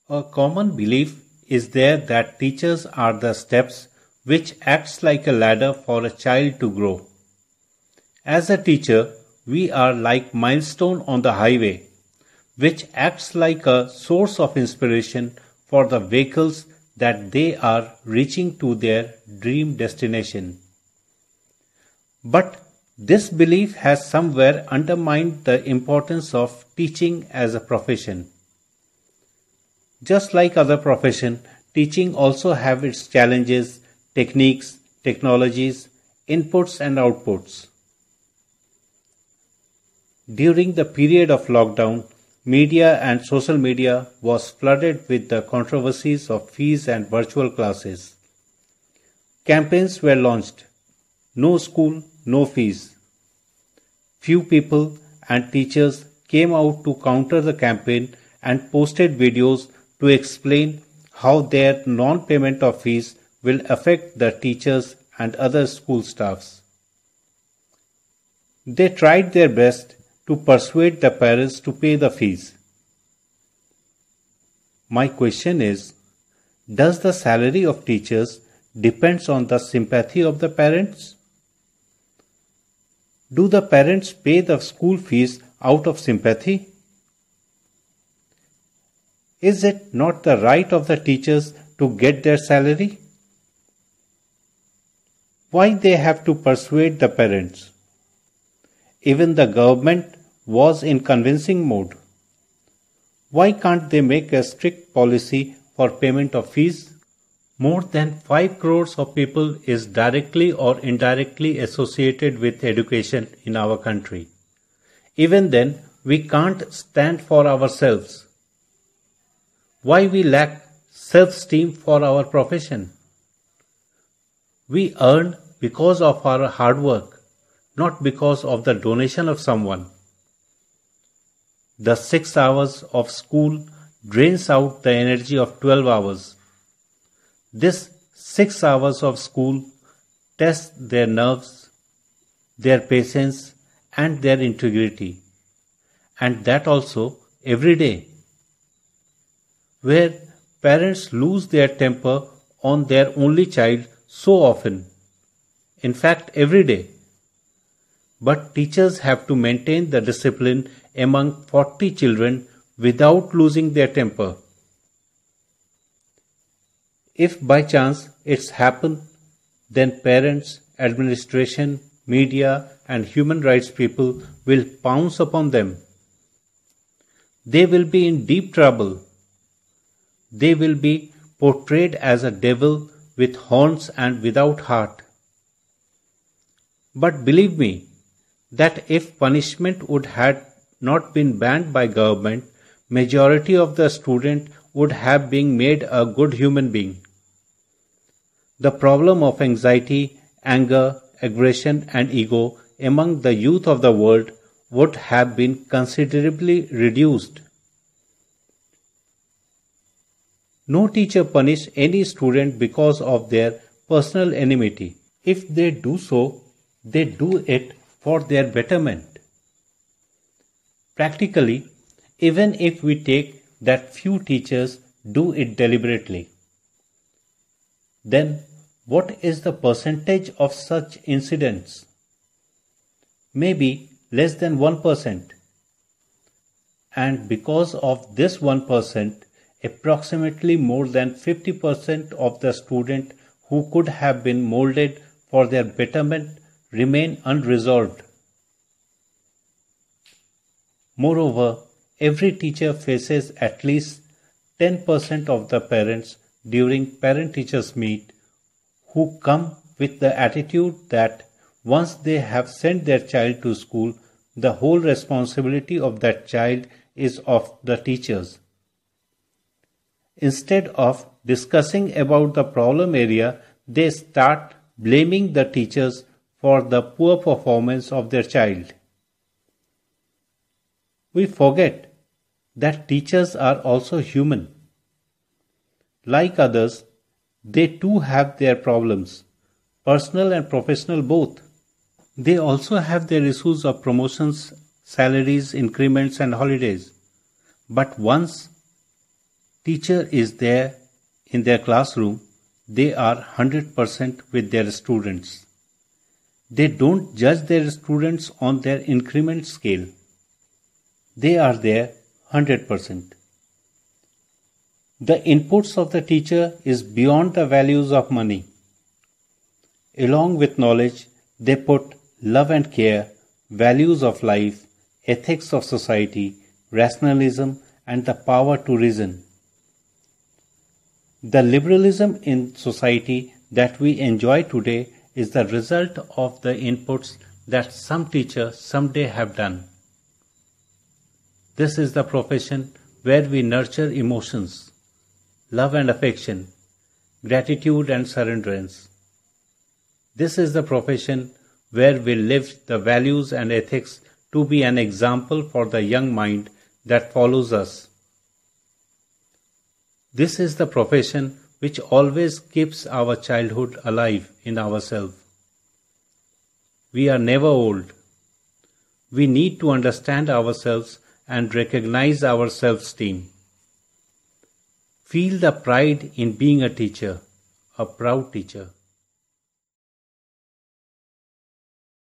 A common belief is there that teachers are the steps which acts like a ladder for a child to grow. As a teacher, we are like milestone on the highway, which acts like a source of inspiration for the vehicles that they are reaching to their dream destination. But this belief has somewhere undermined the importance of teaching as a profession. Just like other professions, teaching also have its challenges, techniques, technologies, inputs and outputs. During the period of lockdown, media and social media was flooded with the controversies of fees and virtual classes. Campaigns were launched. No school, no fees. Few people and teachers came out to counter the campaign and posted videos to explain how their non-payment of fees will affect the teachers and other school staffs. They tried their best to persuade the parents to pay the fees. My question is, does the salary of teachers depends on the sympathy of the parents? Do the parents pay the school fees out of sympathy? Is it not the right of the teachers to get their salary? Why they have to persuade the parents? Even the government was in convincing mode. Why can't they make a strict policy for payment of fees? More than 5 crores of people is directly or indirectly associated with education in our country. Even then, we can't stand for ourselves. Why we lack self-esteem for our profession? We earn because of our hard work, not because of the donation of someone. The 6 hours of school drains out the energy of 12 hours. This 6 hours of school tests their nerves, their patience and their integrity. And that also every day. Where parents lose their temper on their only child so often. In fact, every day. But teachers have to maintain the discipline among 40 children without losing their temper. If by chance it's happened, then parents, administration, media and human rights people will pounce upon them. They will be in deep trouble. They will be portrayed as a devil with horns and without heart. But believe me, that if punishment would have not been banned by government, majority of the student would have been made a good human being. The problem of anxiety, anger, aggression and ego among the youth of the world would have been considerably reduced. No teacher punish any student because of their personal enmity. If they do so, they do it for their betterment. Practically, even if we take that few teachers do it deliberately, then what is the percentage of such incidents? Maybe less than 1%. And because of this 1%, approximately more than 50% of the students who could have been molded for their betterment remain unresolved. Moreover, every teacher faces at least 10% of the parents during parent-teachers meet who come with the attitude that once they have sent their child to school, the whole responsibility of that child is of the teachers. Instead of discussing about the problem area, they start blaming the teachers for the poor performance of their child. We forget that teachers are also human. Like others, they too have their problems, personal and professional both. They also have their issues of promotions, salaries, increments and holidays. But once Teacher is there in their classroom, they are 100% with their students. They don't judge their students on their increment scale. They are there 100%. The inputs of the teacher is beyond the values of money. Along with knowledge, they put love and care, values of life, ethics of society, rationalism, and the power to reason. The liberalism in society that we enjoy today is the result of the inputs that some teachers someday have done. This is the profession where we nurture emotions, love and affection, gratitude and surrenderance. This is the profession where we live the values and ethics to be an example for the young mind that follows us. This is the profession which always keeps our childhood alive in ourselves. We are never old. We need to understand ourselves and recognize our self-esteem. Feel the pride in being a teacher, a proud teacher.